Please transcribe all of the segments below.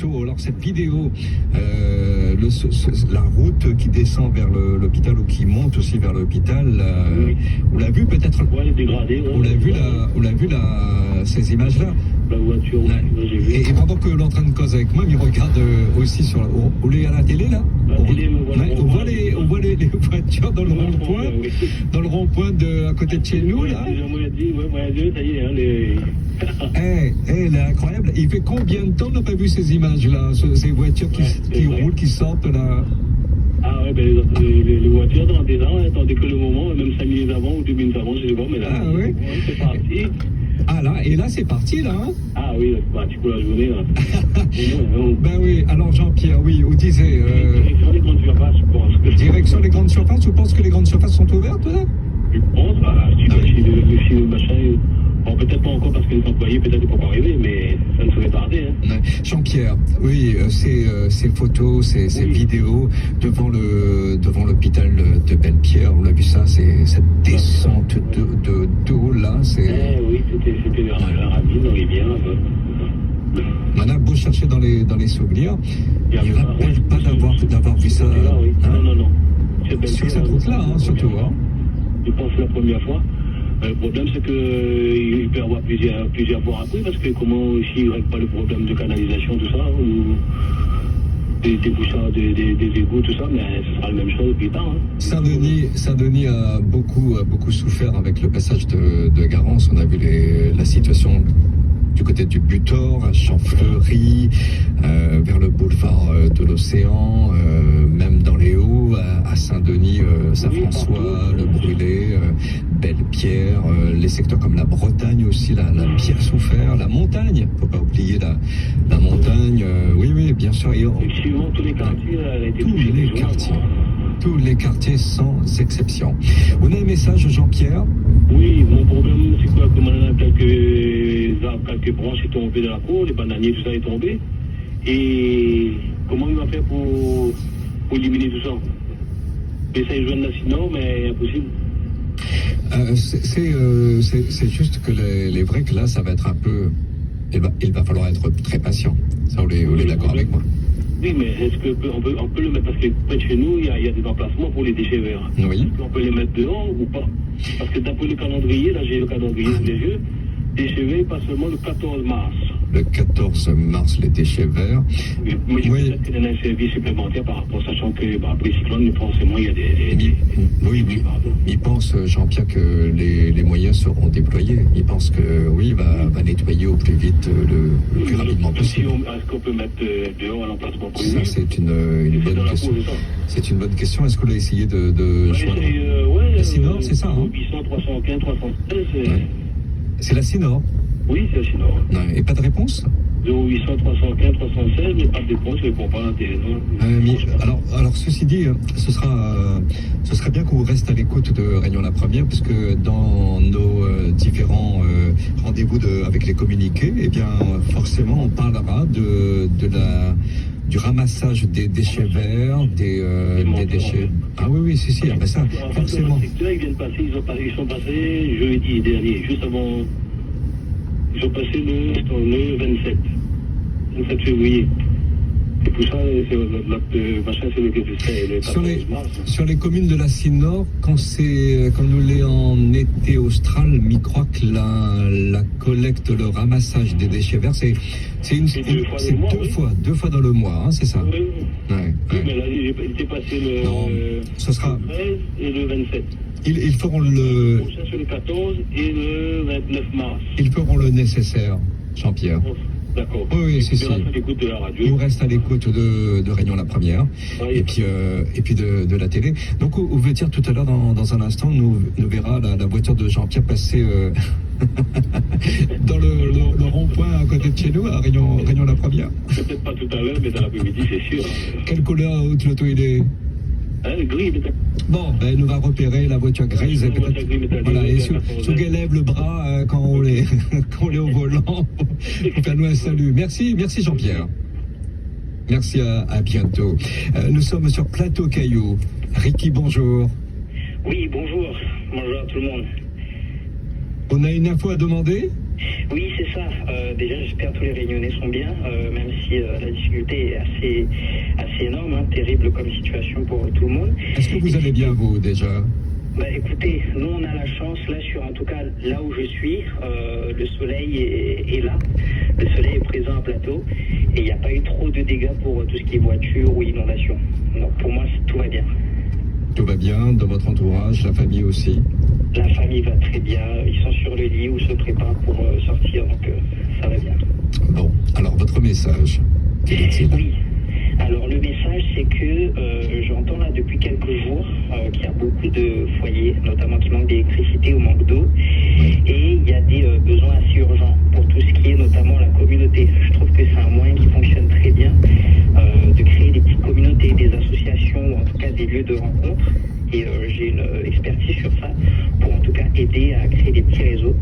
photo, alors cette vidéo, la route qui descend vers l'hôpital ou qui monte aussi vers l'hôpital, Oui. on l'a vu peut-être. Ouais, elle est dégradée. Ouais, On l'a vu ces images-là. La voiture aussi, ouais, j'ai vu. Et pendant que l'on est en train de causer avec moi, il regarde aussi sur on est à la télé là. La télé, On voit les voitures dans le rond-point, oui. dans le rond-point à côté de chez nous là. Moi, j'ai dit, ça y est, hein, les... Elle est incroyable. Il fait combien de temps qu'on n'a pas vu ces images-là, ces voitures qui roulent, qui sortent là? Ah ouais, ben les voitures attendaient ça, attendaient que le moment, même 5 minutes avant ou 2 minutes avant, je sais pas, mais là, c'est parti. Ah là, et là c'est parti là, hein? Ah oui, là, c'est parti pour la journée là. Ben oui, alors Jean-Pierre, oui, vous disiez... Direction les grandes surfaces, je pense. Direction les grandes surfaces, tu penses que les grandes surfaces sont ouvertes là? Je pense, voilà, si le machin... Bon, peut-être pas encore parce que les employés peut-être ne peuvent pas arriver, mais ça ne serait tardé. Hein. Ouais. Jean-Pierre, oui, ces photos, ces vidéos devant l'hôpital de Belle-Pierre, on a vu ça, cette descente d'eau là, c'est... Oui, c'était la ravine, dans les biens. On a beau chercher dans les souvenirs, il ne rappelle pas d'avoir vu ça. Non. Sur cette route-là, hein, surtout. Hein. Je pense la première fois. Le problème, c'est qu'il peut y avoir plusieurs fois après, parce que comment s'il ne règle pas le problème de canalisation, tout ça, ou des déboucheurs, des égouts, tout ça, mais ce sera la même chose plus tard. Hein. Saint-Denis a beaucoup souffert avec le passage de Garance. On a vu la situation du côté du Butor, à Champfleury, vers le boulevard de l'Océan, même dans les Hauts, à Saint-Denis, Saint-François, le Brûlé, Belle-Pierre, les secteurs comme la Bretagne aussi, la bien souffert, la montagne, faut pas oublier la montagne, oui, bien sûr. Effectivement, tous les quartiers, elle a été touchée. Tous les quartiers sans exception. On a un message, Jean-Pierre? Oui, mon problème, c'est quoi? Comme on a quelques branches sont tombées de la cour, les bananiers, tout ça est tombé. Et comment il va faire pour éliminer tout ça? J'essaie de joindre la Sinor, mais impossible. C'est juste que les vrais que là, ça va être un peu... Il va falloir être très patient. Ça, on est d'accord avec moi. Oui, mais est-ce qu'on peut le mettre? Parce que près de chez nous, il y a des emplacements pour les déchets verts. Oui. Est-ce qu'on peut les mettre dehors ou pas? Parce que d'après le calendrier, là j'ai le calendrier sous les yeux, déchets verts, pas seulement le 14 mars. Le 14 mars, les déchets verts. Mais je peut-être qu'il y a un service supplémentaire par rapport, sachant que après le cyclone, forcément, il y a Oui, il pense, Jean-Pierre, que les moyens seront déployés. Il pense que, oui, il va nettoyer au plus vite, le plus rapidement possible. Est-ce qu'on peut mettre dehors à l'emplacement prévu? Ça, c'est une bonne question. C'est une bonne question. Est-ce qu'on a essayé de joindre la Sinor, c'est ça, hein? 800, 315, 316, c'est la Sinor. Oui, c'est la Sinor. Et pas de réponse? 0800, 315, 316, mais pas de réponse, je ne réponds pas à l'intérêt. Alors, ceci dit, ce serait bien qu'on reste à l'écoute de Réunion la Première, parce que dans nos différents rendez-vous avec les communiqués, eh bien, forcément, on parlera du ramassage des déchets verts, des déchets... Ah oui, si, ah ben ça, forcément. Ils sont passés jeudi dernier, juste avant... Ils ont passé le 27 février. Et tout ça, c'est le sur les communes de la Sinor, quand nous l'est en été austral, je crois que la collecte, le ramassage des déchets verts, c'est deux fois dans le mois, hein, c'est ça? Oui. Ouais. Mais là, il était passé le 13 et le 27. Ils feront le prochain sur le 14 et le 29 mars. Ils feront le nécessaire, Jean-Pierre. D'accord. Oui, si. On reste à l'écoute de Réunion la Première, oui. et puis de la télé. Donc, on veut dire tout à l'heure, dans un instant, nous verra la voiture de Jean-Pierre passer dans le rond-point à côté de chez nous, à Réunion la Première. Peut-être pas tout à l'heure, mais dans l'après-midi, c'est sûr. Quelle couleur l'auto il est? Gris, peut-être. Bon, nous va repérer la voiture grise. Voilà, et sous qu'elle lève le bras quand on est au volant, pour faire nous un salut. Merci Jean-Pierre. Merci, à bientôt. Nous sommes sur Plateau Caillou. Ricky, bonjour. Oui, bonjour. Bonjour à tout le monde. On a une info à demander? Oui, c'est ça. Déjà, j'espère que tous les Réunionnais sont bien, même si la difficulté est assez énorme, hein, terrible comme situation pour tout le monde. Est-ce que vous allez bien, vous, déjà? Bah écoutez, nous on a la chance là en tout cas là où je suis, le soleil est là, le soleil est présent à Plateau et il n'y a pas eu trop de dégâts pour tout ce qui est voiture ou inondation. Donc pour moi tout va bien. Tout va bien dans votre entourage, la famille aussi? La famille va très bien, ils sont sur le lit ou se préparent pour sortir, donc ça va bien. Bon, alors votre message, quel est-il? Oui. Alors le message c'est que j'entends là depuis quelques jours qu'il y a beaucoup de foyers, notamment qui manquent d'électricité ou manquent d'eau, et il y a des besoins assez urgents pour tout ce qui est notamment la communauté. Je trouve que c'est un moyen qui fonctionne très bien, de créer des petites communautés, des associations ou en tout cas des lieux de rencontre. Et j'ai une expertise sur ça pour en tout cas aider à créer des petits réseaux.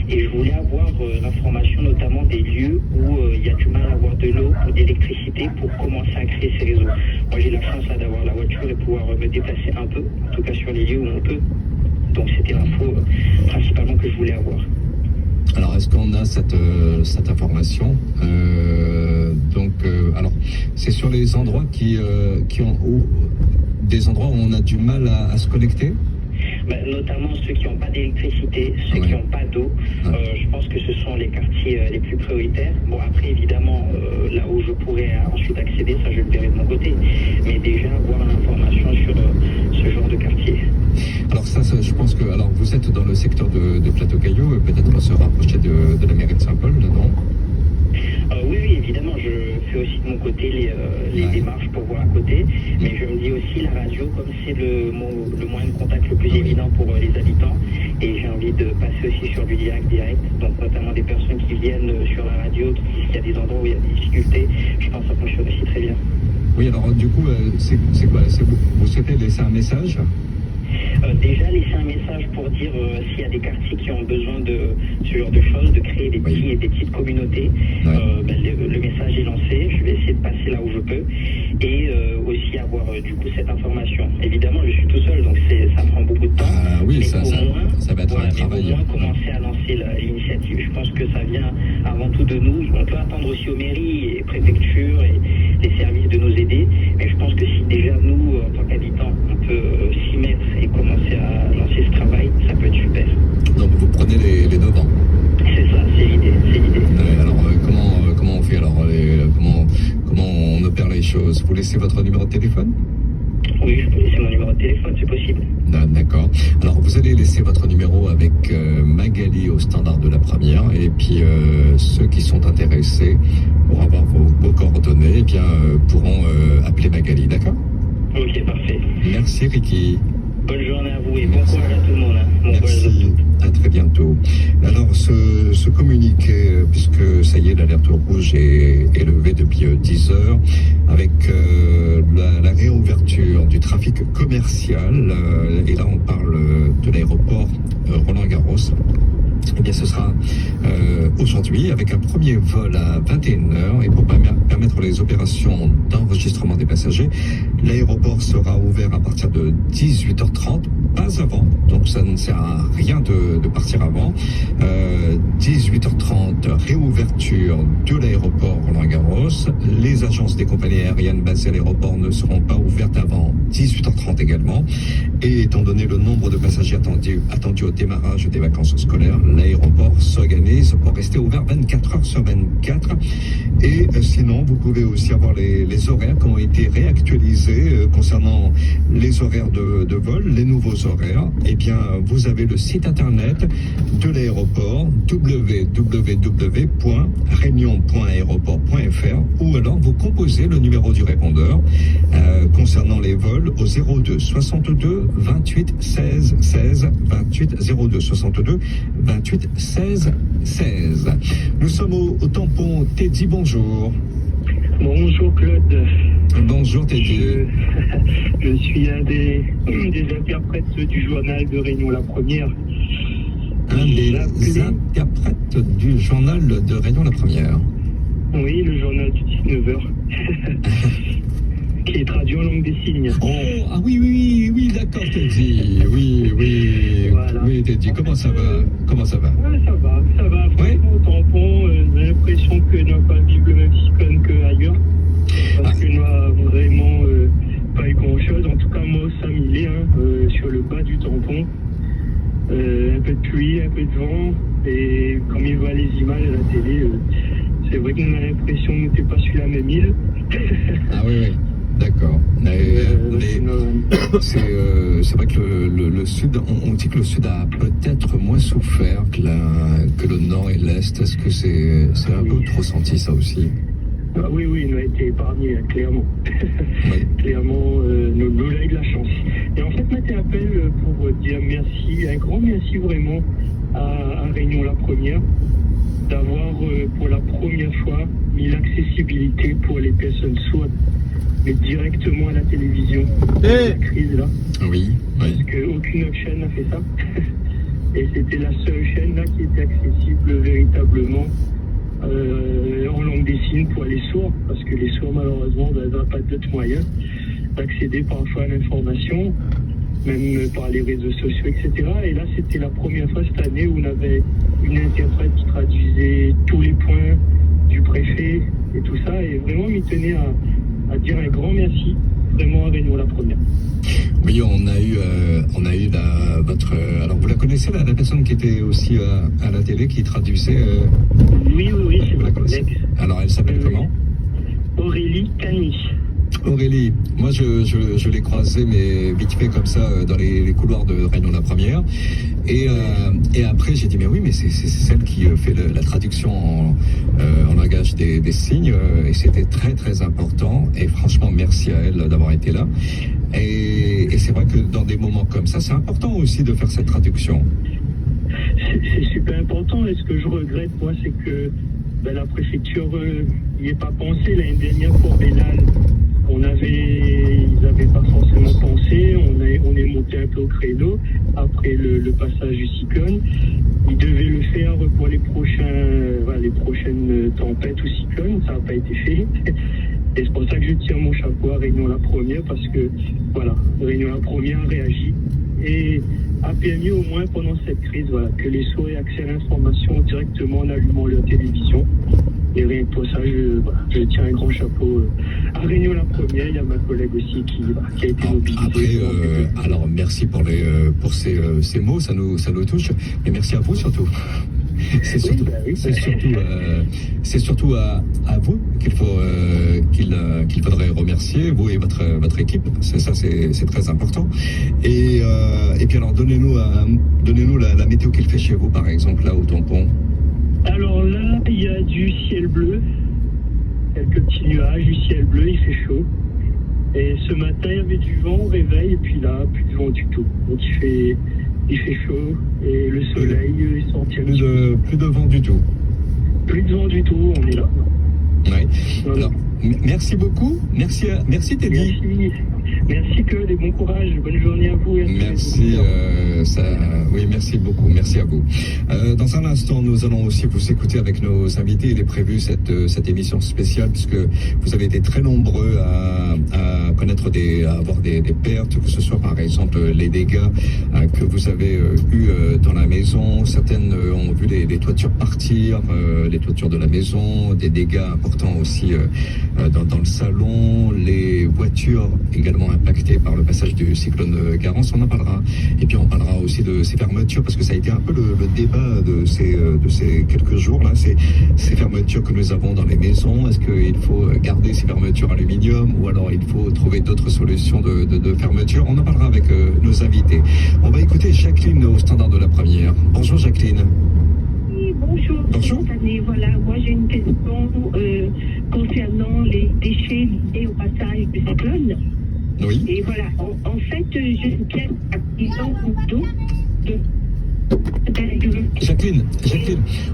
Et je voulais avoir l'information notamment des lieux où il y a du mal à avoir de l'eau ou d'électricité pour commencer à créer ces réseaux. Moi j'ai la chance là d'avoir la voiture et pouvoir me déplacer un peu, en tout cas sur les lieux où on peut. Donc c'était l'info principalement que je voulais avoir. Alors, est-ce qu'on a cette information? Alors, c'est sur les endroits des endroits où on a du mal à se connecter? Notamment ceux qui n'ont pas d'électricité, ceux qui n'ont pas d'eau. Je pense que ce sont les quartiers les plus prioritaires. Bon, après, évidemment, là où je pourrais ensuite accéder, ça je le verrai de mon côté. Mais déjà, avoir l'information sur ce genre de quartier. Alors ça, je pense que... Alors, vous êtes dans le secteur de Plateau-Caillou, peut-être se rapprocher de la mairie de Saint-Paul, non? Oui, évidemment, je fais aussi de mon côté les démarches pour voir à côté, mais je me dis aussi la radio, comme c'est le moyen de contact le plus évident pour les habitants, et j'ai envie de passer aussi sur du direct, donc notamment des personnes qui viennent sur la radio, s'il y a des endroits où il y a des difficultés, je pense que ça fonctionne aussi très bien. Oui, alors du coup, c'est quoi? Vous souhaitez laisser un message? Déjà laisser un message pour dire s'il y a des quartiers qui ont besoin de ce genre de choses, de créer des petites communautés. Le message est lancé, je vais essayer de passer là où je peux et aussi avoir du coup cette information. Évidemment, je suis tout seul, donc ça prend beaucoup de temps. Oui, ça va être un Au travail. moins commencer à lancer l'initiative. Je pense que ça vient avant tout de nous. On peut attendre aussi aux mairies et préfectures et les services de nous aider, mais je pense que si déjà nous, en tant qu'habitants, on peut s'y mettre et commencer à lancer ce travail, ça peut être super. Donc vous prenez les devants. C'est ça, c'est l'idée. Alors comment on fait alors comment on opère les choses? Vous laissez votre numéro de téléphone? Oui, je peux laisser mon numéro de téléphone, c'est possible. D'accord. Alors vous allez laisser votre numéro avec Magali au standard de la première, et puis ceux qui sont intéressés pour avoir vos coordonnées, pourront appeler Magali, d'accord? Ok, parfait. Merci Ricky. Bonne journée à vous et bon courage à tout le monde. Merci, à très bientôt. Alors, ce communiqué, puisque ça y est, l'alerte rouge est levée depuis 10 heures, avec la réouverture du trafic commercial, et là on parle de l'aéroport Roland-Garros. Eh bien, ce sera aujourd'hui avec un premier vol à 21h, et pour permettre les opérations d'enregistrement des passagers, l'aéroport sera ouvert à partir de 18h30, pas avant, donc ça ne sert à rien de partir avant. 18h30, réouverture de l'aéroport Roland-Garros. Les agences des compagnies aériennes basées à l'aéroport ne seront pas ouvertes avant 18h30 également. Et étant donné le nombre de passagers attendus au démarrage des vacances scolaires, l'aéroport s'organise pour rester ouvert 24 heures sur 24. Et sinon, vous pouvez aussi avoir les horaires qui ont été réactualisés concernant les horaires de vol, les nouveaux horaires. Eh bien, vous avez le site internet de l'aéroport www.réunion.aéroport.fr, ou alors vous composez le numéro du répondeur concernant les vols au 02 62 28 16 16 28 02 62 28 16 16. Nous sommes au tampon. Teddy, bonjour. Bonjour Claude. Bonjour Teddy. Je suis un des interprètes du journal de Réunion La Première. Un des interprètes du journal de Réunion La Première. Oui, le journal du 19h. Qui c'est traduit en langue des signes. Oh, ah oui, d'accord, Teddy. Oui, Voilà. oui, Teddy. Comment ça va? Ouais, ça va. Ouais. Franchement, au tampon, j'ai l'impression que nous n'avons pas vivre le même cyclone qu'ailleurs. Parce que nous n'avons vraiment pas eu grand-chose. En tout cas, moi, au Saint-Milé, sur le bas du tampon, un peu de pluie, un peu de vent. Et comme il voit les images à la télé, c'est vrai qu'on a l'impression que nous n'étions pas sur la même île. Ah oui, d'accord. C'est vrai que le Sud, on dit que le Sud a peut-être moins souffert que le Nord et l'Est. Est-ce que c'est un peu trop senti ça aussi? Ah oui, nous avons été épargnés, clairement. Oui. Clairement, nous avons eu de la chance. Et en fait, moi, je t'appelle pour dire merci, un grand merci vraiment à Réunion la Première, d'avoir pour la première fois mis l'accessibilité pour les personnes sourdes, mais directement à la télévision. La crise là. Oui. Parce qu'aucune autre chaîne n'a fait ça. Et c'était la seule chaîne là qui était accessible véritablement en langue des signes pour les sourds, parce que les sourds malheureusement n'ont pas d'autres moyens d'accéder parfois à l'information, même par les réseaux sociaux, etc. Et là, c'était la première fois cette année où on avait une interprète qui traduisait tous les points du préfet et tout ça. Et vraiment, il tenait à dire un grand merci, vraiment à Réunion la Première. Oui, on a eu votre. Alors, vous la connaissez, la personne qui était aussi à la télé, qui traduisait Oui, c'est vous la ma connaissez. collègue. Alors, elle s'appelle comment? Aurélie Cani. Aurélie, moi je l'ai croisée, mais vite fait comme ça, dans les couloirs de Réunion la Première. Et après, j'ai dit, mais oui, mais c'est celle qui fait la traduction en langage des signes. Et c'était très, très important. Et franchement, merci à elle d'avoir été là. Et c'est vrai que dans des moments comme ça, c'est important aussi de faire cette traduction. C'est super important. Et ce que je regrette, moi, c'est que la préfecture n'y ait pas pensé l'année dernière pour Bellal. Ils n'avaient pas forcément pensé. On est monté un peu au créneau après le passage du cyclone. Ils devaient le faire pour les prochaines tempêtes ou cyclones. Ça n'a pas été fait. Et c'est pour ça que je tire mon chapeau à Réunion la Première, parce que Réunion la Première a réagi et a permis au moins pendant cette crise que les sourds aient accès à l'information directement en allumant leur télévision. Et rien que pour ça, je tiens un grand chapeau à Réunion la Première. Il y a ma collègue aussi qui a été mobilisée. Après, alors merci pour ces mots, ça nous touche. Et merci à vous surtout. C'est surtout à vous qu'il faudrait remercier, vous et votre équipe. C'est très important. Et puis alors donnez-nous la météo qu'il fait chez vous, par exemple, là au tampon. Alors là, il y a du ciel bleu, quelques petits nuages, du ciel bleu, il fait chaud. Et ce matin, il y avait du vent au réveil, et puis là, plus de vent du tout. Donc il fait chaud, et le soleil est sorti. Plus de vent du tout. Plus de vent du tout, on est là. Oui. Alors, merci beaucoup. Merci Teddy. Merci Claude et bon courage. Bonne journée à vous. Merci. Merci beaucoup. Merci à vous. Dans un instant, nous allons aussi vous écouter avec nos invités. Il est prévu cette émission spéciale puisque vous avez été très nombreux à connaître à avoir des pertes, que ce soit par exemple les dégâts que vous avez eu dans la maison. Certaines ont vu les toitures partir, les toitures de la maison, des dégâts importants aussi dans le salon, les voitures également impactées par le passage du cyclone Garance. On en parlera. Et puis on parlera aussi de ces fermetures, parce que ça a été un peu le débat de ces quelques jours là, ces fermetures que nous avons dans les maisons. Est-ce qu'il faut garder ces fermetures aluminium, ou alors il faut trouver d'autres solutions de fermeture? On en parlera avec nos invités. On va écouter Jacqueline au standard de la première. Bonjour Jacqueline. Bonjour. Bonjour. Voilà, moi j'ai une question concernant les déchets liés au passage du cyclone. Oui. Et voilà, en fait, j'ai une pièce à 10 ans d'eau. Jacqueline,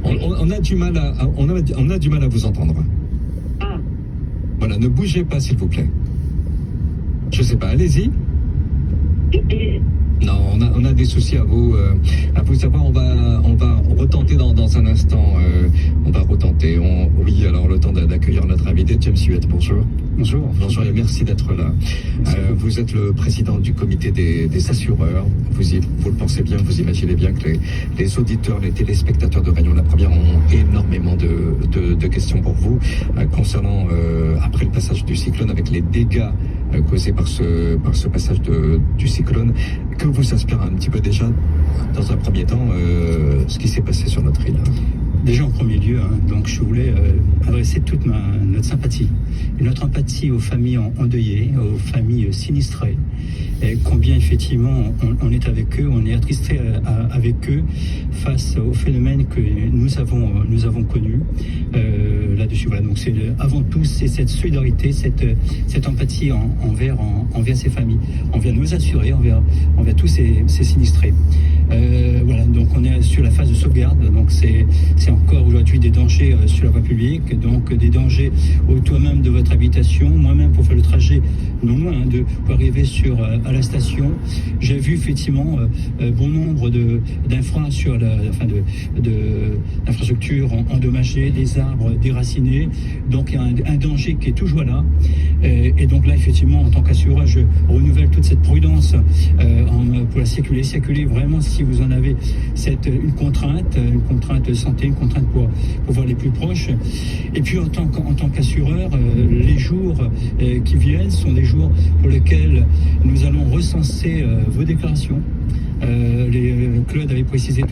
on a du mal à vous entendre. Ah. Voilà, ne bougez pas s'il vous plaît. Je sais pas, allez-y. Non, on a des soucis à vous savoir. On va retenter dans un instant. On va retenter. Oui, alors le temps d'accueillir notre invité, James Huet, bonjour. Bonjour. Bonjour et merci d'être là. Vous êtes le président du comité des assureurs. Vous le pensez bien, vous imaginez bien que les auditeurs, les téléspectateurs de Réunion la Première ont énormément de questions pour vous concernant, après le passage du cyclone, avec les dégâts causés par ce passage du cyclone. Que vous inspire un petit peu déjà, dans un premier temps, ce qui s'est passé sur notre île? Déjà en premier lieu, donc je voulais adresser toute notre sympathie et notre empathie aux familles endeuillées, aux familles sinistrées, et combien effectivement on est avec eux, on est attristé avec eux face au phénomène que nous avons connu là-dessus. Voilà, donc avant tout c'est cette solidarité, cette empathie envers ces familles, envers nos assurés, envers tous ces sinistrés. Voilà, donc on est sur la phase de sauvegarde, donc c'est encore aujourd'hui des dangers sur la voie publique, donc des dangers autour même de votre habitation. Moi-même, pour faire le trajet non loin, pour arriver à la station, j'ai vu effectivement bon nombre d'infrastructures endommagées, des arbres déracinés, donc il y a un danger qui est toujours là. Et donc là, effectivement, en tant qu'assureur, je renouvelle toute cette prudence pour la circuler vraiment si vous en avez une contrainte de santé, une contrainte pour voir les plus proches. Et puis en tant qu'assureur, les jours qui viennent sont des jours pour lesquels nous allons recenser vos déclarations. Claude avait précisé tout